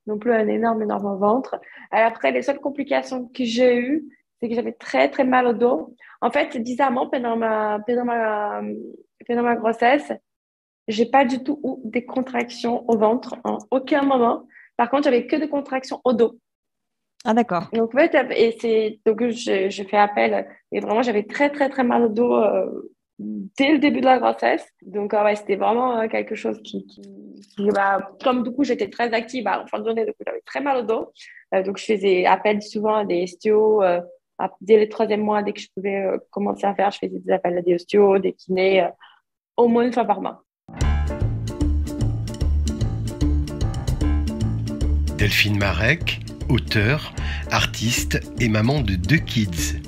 non plus un énorme ventre. Après, les seules complications que j'ai eues, c'est que j'avais très, très mal au dos. En fait, bizarrement, pendant ma grossesse, j'ai pas du tout eu des contractions au ventre en aucun moment. Par contre, j'avais que des contractions au dos. Ah, d'accord. Donc, en fait, donc je fais appel. Et vraiment, j'avais très, très, très mal au dos dès le début de la grossesse. Donc, ouais, c'était vraiment quelque chose comme du coup, j'étais très active en fin de journée, donc j'avais très mal au dos. Donc, je faisais appel souvent à des ostéos. Dès le 3e mois, dès que je pouvais commencer à faire, je faisais des appels à des ostéos, des kinés, au moins 1 fois par mois. Delphine Marek, auteure, artiste et maman de 2 kids.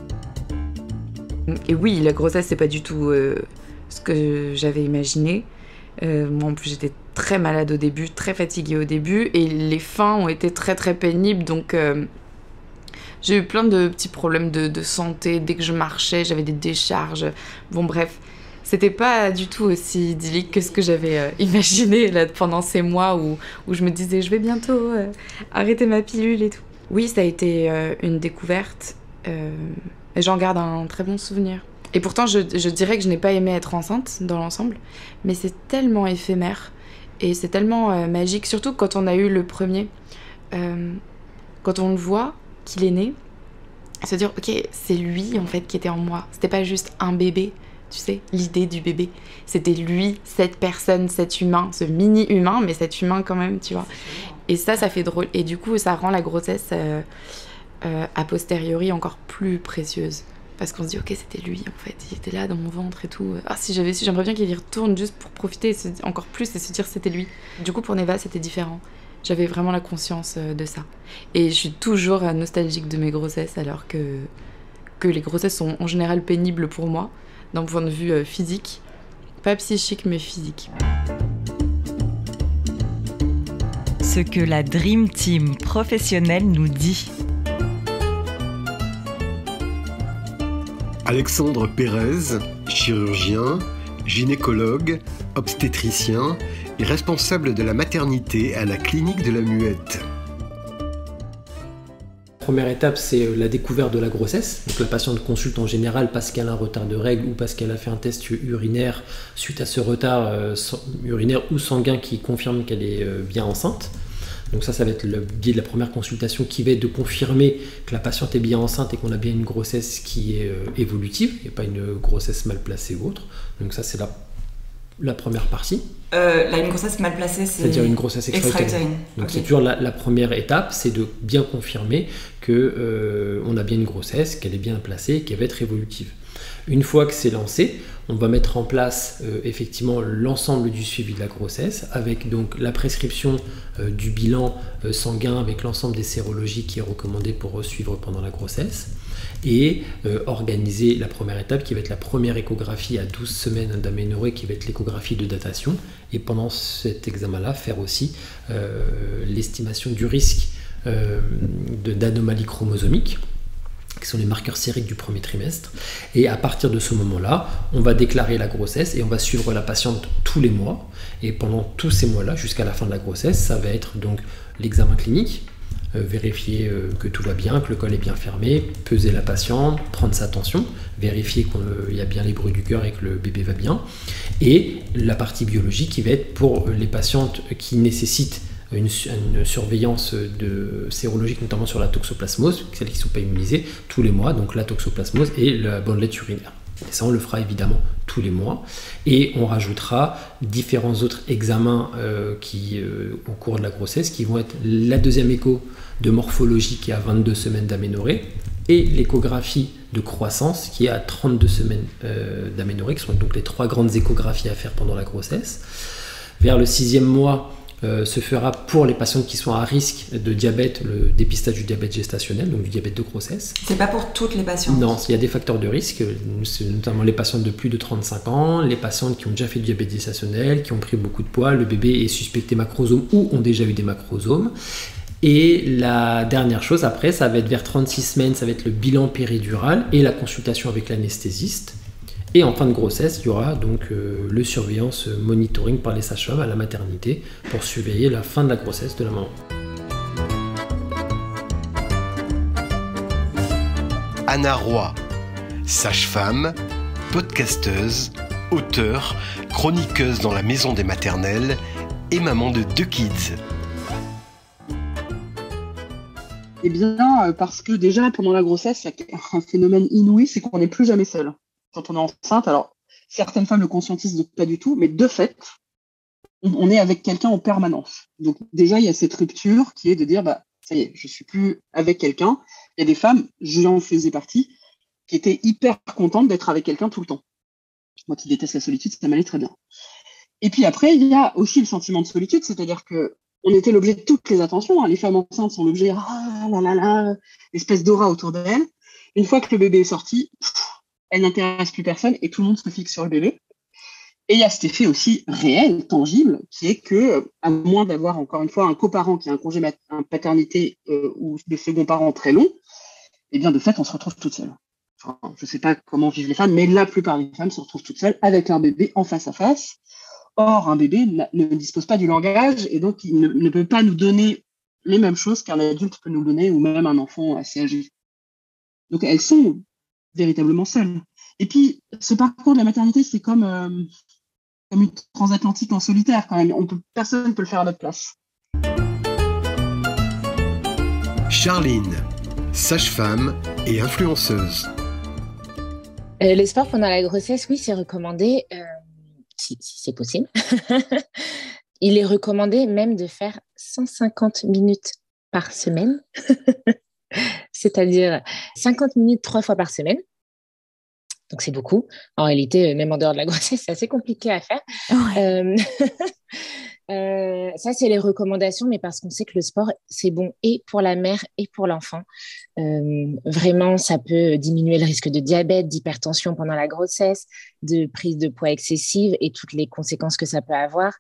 Et oui, la grossesse, c'est pas du tout ce que j'avais imaginé. Moi, en plus, j'étais très malade au début, très fatiguée au début, et les fins ont été très très pénibles, donc j'ai eu plein de petits problèmes de santé. Dès que je marchais, j'avais des décharges. Bon, bref, c'était pas du tout aussi idyllique que ce que j'avais imaginé là, pendant ces mois où je me disais je vais bientôt arrêter ma pilule et tout. Oui, ça a été une découverte. Et j'en garde un très bon souvenir. Et pourtant, je dirais que je n'ai pas aimé être enceinte dans l'ensemble, mais c'est tellement éphémère et c'est tellement magique, surtout quand on a eu le premier. Quand on le voit, qu'il est né, se dire ok, c'est lui en fait qui était en moi. C'était pas juste un bébé, tu sais, l'idée du bébé. C'était lui, cette personne, cet humain, ce mini-humain, mais cet humain quand même, tu vois. Et ça fait drôle. Et du coup, ça rend la grossesse a posteriori encore plus précieuse. Parce qu'on se dit, ok, c'était lui, en fait, il était là dans mon ventre et tout. Ah, si j'avais su, j'aimerais bien qu'il y retourne juste pour profiter encore plus et se dire c'était lui. Du coup, pour Neva, c'était différent. J'avais vraiment la conscience de ça. Et je suis toujours nostalgique de mes grossesses, alors que les grossesses sont en général pénibles pour moi, d'un point de vue physique. Pas psychique, mais physique. Ce que la Dream Team professionnelle nous dit. Alexandre Pérez, chirurgien, gynécologue, obstétricien et responsable de la maternité à la clinique de la Muette. La première étape, c'est la découverte de la grossesse. Donc la patiente consulte en général parce qu'elle a un retard de règles ou parce qu'elle a fait un test urinaire suite à ce retard urinaire ou sanguin qui confirme qu'elle est bien enceinte. Donc ça va être le biais de la première consultation qui va être de confirmer que la patiente est bien enceinte et qu'on a bien une grossesse qui est évolutive et pas une grossesse mal placée ou autre. Donc ça, c'est la première partie. Une grossesse mal placée, c'est-à-dire une grossesse extra-utérine. Donc okay. C'est toujours la première étape, c'est de bien confirmer qu'on a bien une grossesse, qu'elle est bien placée et qu'elle va être évolutive. Une fois que c'est lancé, on va mettre en place effectivement l'ensemble du suivi de la grossesse avec donc la prescription du bilan sanguin avec l'ensemble des sérologies qui est recommandé pour suivre pendant la grossesse et organiser la première étape qui va être la première échographie à 12 semaines d'aménorrhée qui va être l'échographie de datation et pendant cet examen-là faire aussi l'estimation du risque d'anomalies chromosomiques qui sont les marqueurs sériques du premier trimestre. Et à partir de ce moment-là, on va déclarer la grossesse et on va suivre la patiente tous les mois. Et pendant tous ces mois-là, jusqu'à la fin de la grossesse, ça va être donc l'examen clinique, vérifier que tout va bien, que le col est bien fermé, peser la patiente, prendre sa tension, vérifier qu'il y a bien les bruits du cœur et que le bébé va bien. Et la partie biologique qui va être pour les patientes qui nécessitent une surveillance sérologique, notamment sur la toxoplasmose, celles qui ne sont pas immunisées, tous les mois, donc la toxoplasmose et la bandelette urinaire. Et ça, on le fera évidemment tous les mois. Et on rajoutera différents autres examens au cours de la grossesse, qui vont être la deuxième écho de morphologie qui est à 22 semaines d'aménorrhée, et l'échographie de croissance qui est à 32 semaines d'aménorrhée, qui sont donc les 3 grandes échographies à faire pendant la grossesse. Vers le 6e mois, se fera pour les patientes qui sont à risque de diabète, le dépistage du diabète gestationnel, donc du diabète de grossesse. C'est pas pour toutes les patientes? Non, il y a des facteurs de risque, notamment les patientes de plus de 35 ans, les patientes qui ont déjà fait du diabète gestationnel, qui ont pris beaucoup de poids, le bébé est suspecté macrosome ou ont déjà eu des macrosomes. Et la dernière chose après, ça va être vers 36 semaines, ça va être le bilan péridural et la consultation avec l'anesthésiste. Et en fin de grossesse, il y aura donc le surveillance monitoring par les sages-femmes à la maternité pour surveiller la fin de la grossesse de la maman. Anna Roy, sage-femme, podcasteuse, auteure, chroniqueuse dans la maison des maternelles et maman de 2 kids. Eh bien, parce que déjà, pendant la grossesse, il y a un phénomène inouï, c'est qu'on n'est plus jamais seul. Quand on est enceinte, alors certaines femmes le conscientisent pas du tout, mais de fait, on est avec quelqu'un en permanence. Donc déjà, il y a cette rupture qui est de dire, ça y est, je suis plus avec quelqu'un. Il y a des femmes, j'en faisais partie, qui étaient hyper contentes d'être avec quelqu'un tout le temps. Moi qui déteste la solitude, ça m'allait très bien. Et puis après, il y a aussi le sentiment de solitude, c'est-à-dire que on était l'objet de toutes les attentions. Les femmes enceintes sont l'objet, espèce d'aura autour d'elles. Une fois que le bébé est sorti, elle n'intéresse plus personne et tout le monde se fixe sur le bébé. Et il y a cet effet aussi réel, tangible, qui est que, à moins d'avoir encore une fois un coparent qui a un congé paternité ou de second parent très long, eh bien de fait, on se retrouve toute seule. Enfin, je ne sais pas comment vivent les femmes, mais la plupart des femmes se retrouvent toutes seules avec leur bébé en face à face. Or, un bébé ne dispose pas du langage et donc il ne peut pas nous donner les mêmes choses qu'un adulte peut nous donner ou même un enfant assez âgé. Donc elles sont véritablement seules. Et puis, ce parcours de la maternité, c'est comme une transatlantique en solitaire quand même. Personne ne peut le faire à notre place. Charline, sage-femme et influenceuse. Le sport pendant la grossesse, oui, c'est recommandé, si c'est possible. Il est recommandé même de faire 150 minutes par semaine, c'est-à-dire 50 minutes 3 fois par semaine. Donc, c'est beaucoup. En réalité, même en dehors de la grossesse, c'est assez compliqué à faire. Ouais. Ça, c'est les recommandations, mais parce qu'on sait que le sport, c'est bon et pour la mère et pour l'enfant. Vraiment, ça peut diminuer le risque de diabète, d'hypertension pendant la grossesse, de prise de poids excessive et toutes les conséquences que ça peut avoir,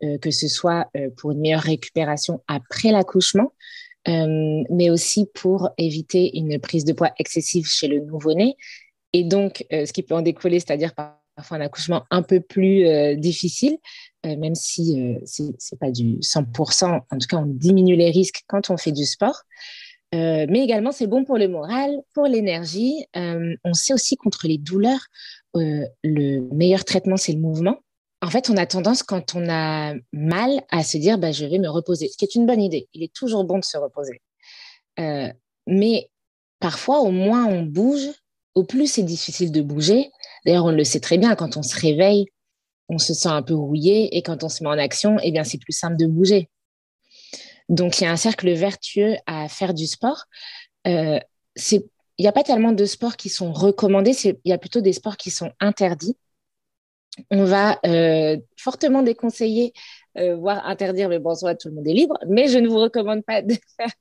que ce soit pour une meilleure récupération après l'accouchement, mais aussi pour éviter une prise de poids excessive chez le nouveau-né. Et donc, ce qui peut en découler, c'est-à-dire parfois un accouchement un peu plus difficile, même si c'est pas du 100%, en tout cas, on diminue les risques quand on fait du sport. Mais également, c'est bon pour le moral, pour l'énergie. On sait aussi contre les douleurs, le meilleur traitement, c'est le mouvement. En fait, on a tendance, quand on a mal, à se dire je vais me reposer, ce qui est une bonne idée. Il est toujours bon de se reposer. Mais parfois, au moins on bouge, au plus c'est difficile de bouger. D'ailleurs, on le sait très bien, quand on se réveille, on se sent un peu rouillé et quand on se met en action, eh bien, c'est plus simple de bouger. Donc, il y a un cercle vertueux à faire du sport. Il n'y a pas tellement de sports qui sont recommandés, il y a plutôt des sports qui sont interdits. On va fortement déconseiller, voire interdire, mais bon, soit tout le monde est libre, mais je ne vous recommande pas de faire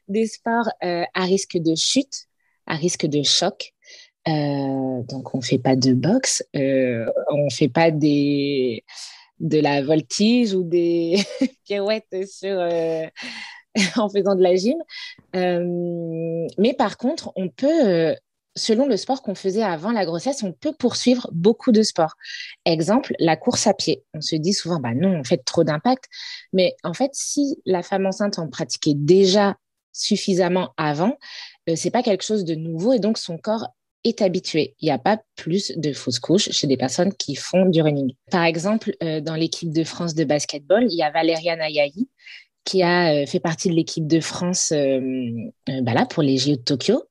des sports à risque de chute, à risque de choc. Donc, on ne fait pas de boxe, on ne fait pas de la voltige ou des pirouettes en faisant de la gym. Mais par contre, on peut, selon le sport qu'on faisait avant la grossesse, on peut poursuivre beaucoup de sports. Exemple, la course à pied. On se dit souvent, non, on fait trop d'impact. Mais en fait, si la femme enceinte en pratiquait déjà suffisamment avant, c'est pas quelque chose de nouveau et donc son corps est habitué. Il n'y a pas plus de fausses couches chez des personnes qui font du running. Par exemple, dans l'équipe de France de basketball, il y a Valériane Ayayi qui a fait partie de l'équipe de France là, pour les JO de Tokyo.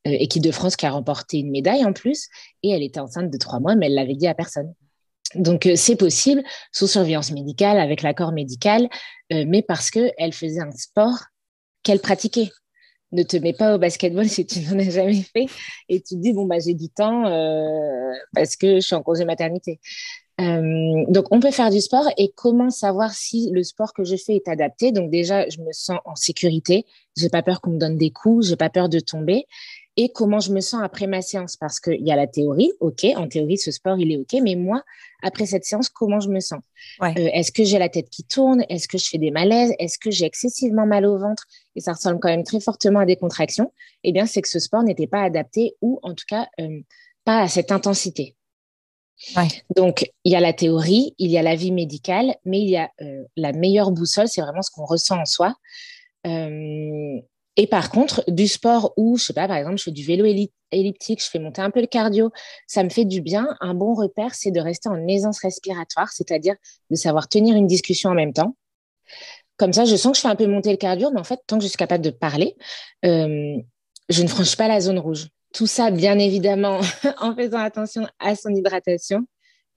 Équipe de France qui a remporté une médaille en plus et elle était enceinte de 3 mois, mais elle l'avait dit à personne. Donc, c'est possible sous surveillance médicale, avec l'accord médical, mais parce qu'elle faisait un sport qu'elle pratiquait. Ne te mets pas au basketball si tu n'en as jamais fait et tu te dis, j'ai du temps parce que je suis en congé maternité. Donc, on peut faire du sport et comment savoir si le sport que je fais est adapté. Donc, déjà, je me sens en sécurité. J'ai pas peur qu'on me donne des coups. J'ai pas peur de tomber. Et comment je me sens après ma séance. Parce qu'il y a la théorie. OK, en théorie, ce sport, il est OK. Mais moi, après cette séance, comment je me sens? Est-ce que j'ai la tête qui tourne? Est-ce que je fais des malaises? Est-ce que j'ai excessivement mal au ventre? Et ça ressemble quand même très fortement à des contractions. Eh bien, c'est que ce sport n'était pas adapté ou en tout cas, pas à cette intensité. Donc, il y a la théorie, il y a l'avis médical, mais il y a la meilleure boussole, c'est vraiment ce qu'on ressent en soi. Et par contre, du sport où, je sais pas, par exemple, je fais du vélo elliptique, je fais monter un peu le cardio, ça me fait du bien. Un bon repère, c'est de rester en aisance respiratoire, c'est-à-dire de savoir tenir une discussion en même temps. Comme ça, je sens que je fais un peu monter le cardio, mais en fait, tant que je suis capable de parler, je ne franchis pas la zone rouge. Tout ça, bien évidemment, en faisant attention à son hydratation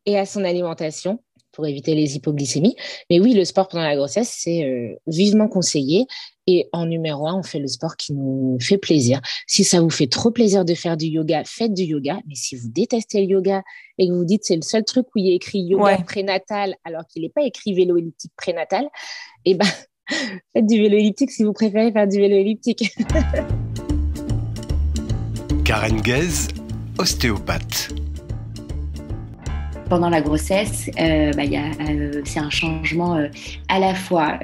et à son alimentation pour éviter les hypoglycémies. Mais oui, le sport pendant la grossesse, c'est vivement conseillé. Et en numéro 1, on fait le sport qui nous fait plaisir. Si ça vous fait trop plaisir de faire du yoga, faites du yoga. Mais si vous détestez le yoga et que vous dites c'est le seul truc où il y a écrit yoga prénatal alors qu'il n'est pas écrit vélo elliptique prénatal, eh ben, faites du vélo elliptique si vous préférez faire du vélo elliptique. Karen Guez, ostéopathe. Pendant la grossesse, c'est un changement à la fois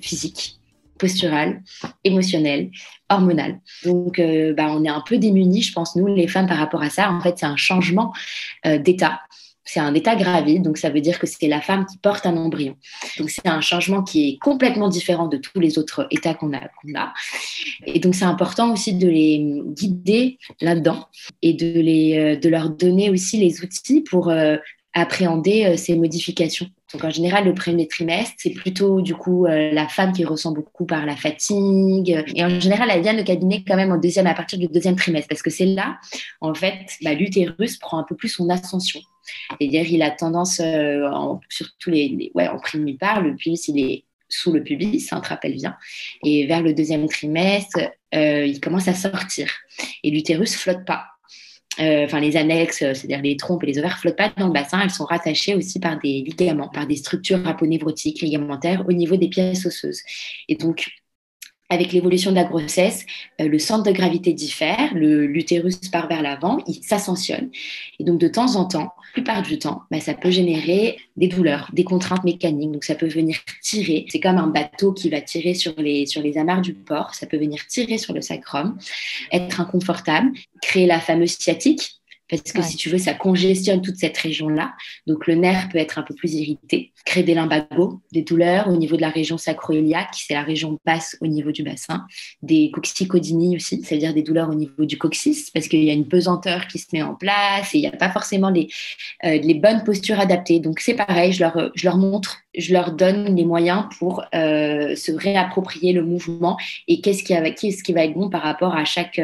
physique, postural, émotionnel, hormonal. Donc, on est un peu démunis, je pense, nous, les femmes, par rapport à ça. En fait, c'est un changement d'état. C'est un état gravide, donc ça veut dire que c'est la femme qui porte un embryon. Donc, c'est un changement qui est complètement différent de tous les autres états qu'on a. Et donc, c'est important aussi de les guider là-dedans et de leur donner aussi les outils pour appréhender ces modifications. Donc, en général, le premier trimestre, c'est plutôt, du coup, la femme qui ressent beaucoup par la fatigue. Et en général, elle vient au cabinet quand même à partir du deuxième trimestre, parce que c'est là, en fait, l'utérus prend un peu plus son ascension. C'est-à-dire, il a tendance, surtout en primipare, le pubis, il est sous le pubis, intrapelvien. Et vers le deuxième trimestre, il commence à sortir. Et l'utérus flotte pas. Les annexes, c'est-à-dire les trompes et les ovaires, flottent pas dans le bassin. Elles sont rattachées aussi par des ligaments, par des structures aponevrotiques, ligamentaires au niveau des pièces osseuses. Et donc, avec l'évolution de la grossesse, le centre de gravité diffère, l'utérus part vers l'avant, il s'ascensionne. Et donc, de temps en temps, la plupart du temps, ça peut générer des douleurs, des contraintes mécaniques. Donc, ça peut venir tirer. C'est comme un bateau qui va tirer sur les amarres du port. Ça peut venir tirer sur le sacrum, être inconfortable, créer la fameuse sciatique. Parce que si tu veux, ça congestionne toute cette région-là. Donc, le nerf peut être un peu plus irrité, créer des lumbagos, des douleurs au niveau de la région sacro-iliaque, c'est la région basse au niveau du bassin, des coccycodinies aussi, c'est-à-dire des douleurs au niveau du coccyx, parce qu'il y a une pesanteur qui se met en place et il n'y a pas forcément les bonnes postures adaptées. Donc, c'est pareil, je leur montre, je leur donne les moyens pour se réapproprier le mouvement et qu'est-ce qui va être bon par rapport à chaque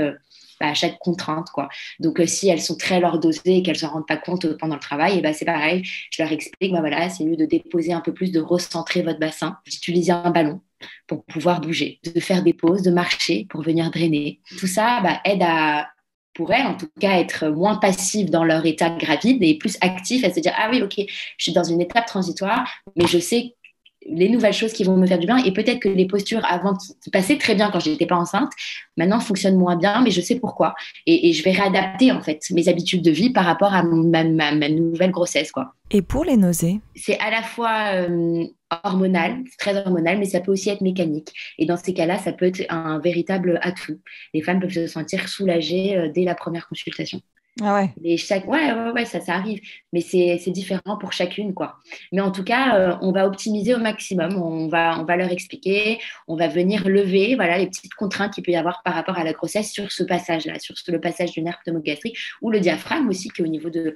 contrainte, quoi. Donc, si elles sont très lordosées et qu'elles ne s'en rendent pas compte pendant le travail, c'est pareil, je leur explique, c'est mieux de déposer un peu plus, de recentrer votre bassin, d'utiliser un ballon pour pouvoir bouger, de faire des pauses, de marcher pour venir drainer. Tout ça aide pour elles, en tout cas, être moins passives dans leur état gravide et plus actives à se dire, ah oui, ok, je suis dans une étape transitoire, mais je sais les nouvelles choses qui vont me faire du bien et peut-être que les postures avant qui passaient très bien quand je n'étais pas enceinte, maintenant fonctionnent moins bien, mais je sais pourquoi. Et je vais réadapter en fait mes habitudes de vie par rapport à ma nouvelle grossesse, quoi. Et pour les nausées? C'est à la fois hormonal, c'est très hormonal, mais ça peut aussi être mécanique. Et dans ces cas-là, ça peut être un véritable atout. Les femmes peuvent se sentir soulagées dès la première consultation. Ah ouais. Ça arrive, mais c'est différent pour chacune, quoi. Mais en tout cas, on va optimiser au maximum, on va leur expliquer, on va venir lever, les petites contraintes qu'il peut y avoir par rapport à la grossesse sur ce passage-là, sur le passage du nerf pneumogastrique ou le diaphragme aussi, qui est au niveau de,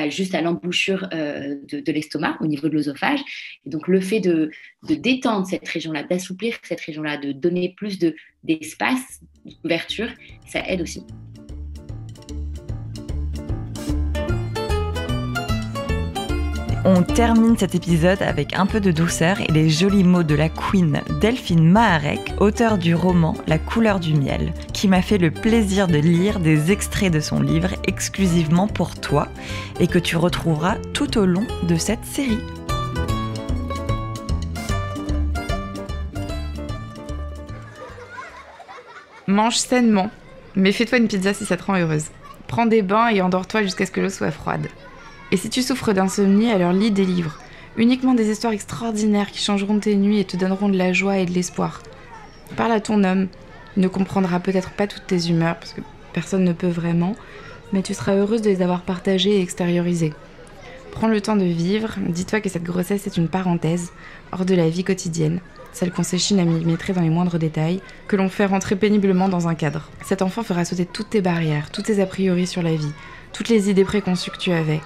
juste à l'embouchure de l'estomac, au niveau de l'œsophage. Et donc le fait de détendre cette région-là, d'assouplir cette région-là, de donner plus d'espace, d'ouverture, ça aide aussi. On termine cet épisode avec un peu de douceur et les jolis mots de la queen Delphine Maharek, auteure du roman La couleur du miel, qui m'a fait le plaisir de lire des extraits de son livre exclusivement pour toi et que tu retrouveras tout au long de cette série. Mange sainement, mais fais-toi une pizza si ça te rend heureuse. Prends des bains et endors-toi jusqu'à ce que l'eau soit froide. Et si tu souffres d'insomnie, alors lis des livres. Uniquement des histoires extraordinaires qui changeront tes nuits et te donneront de la joie et de l'espoir. Parle à ton homme. Il ne comprendra peut-être pas toutes tes humeurs, parce que personne ne peut vraiment, mais tu seras heureuse de les avoir partagées et extériorisées. Prends le temps de vivre, dis-toi que cette grossesse est une parenthèse, hors de la vie quotidienne, celle qu'on s'échine à millimétrer dans les moindres détails, que l'on fait rentrer péniblement dans un cadre. Cet enfant fera sauter toutes tes barrières, tous tes a priori sur la vie, toutes les idées préconçues que tu avais.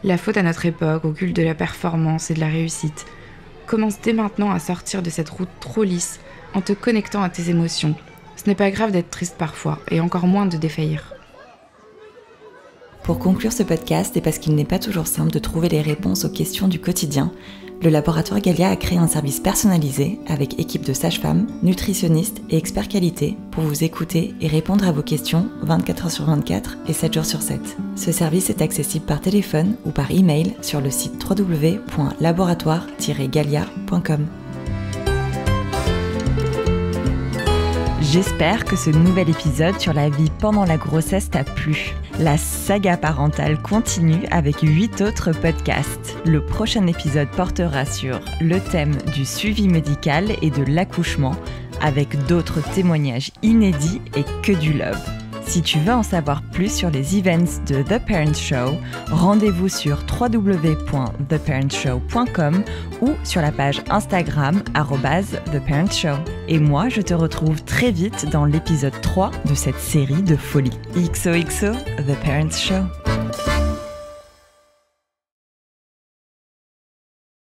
La faute à notre époque, au culte de la performance et de la réussite. Commence dès maintenant à sortir de cette route trop lisse en te connectant à tes émotions. Ce n'est pas grave d'être triste parfois, et encore moins de défaillir. Pour conclure ce podcast, et parce qu'il n'est pas toujours simple de trouver les réponses aux questions du quotidien, le laboratoire Galia a créé un service personnalisé avec équipe de sages-femmes, nutritionnistes et experts qualité pour vous écouter et répondre à vos questions 24 h sur 24 et 7 jours sur 7. Ce service est accessible par téléphone ou par email sur le site www.laboratoire-galia.com. J'espère que ce nouvel épisode sur la vie pendant la grossesse t'a plu. La saga parentale continue avec 8 autres podcasts. Le prochain épisode portera sur le thème du suivi médical et de l'accouchement, avec d'autres témoignages inédits et que du love. Si tu veux en savoir plus sur les events de The Parent Show, rendez-vous sur www.theparentshow.com ou sur la page Instagram @theparentshow. Et moi, je te retrouve très vite dans l'épisode 3 de cette série de folie. XOXO, The Parent Show.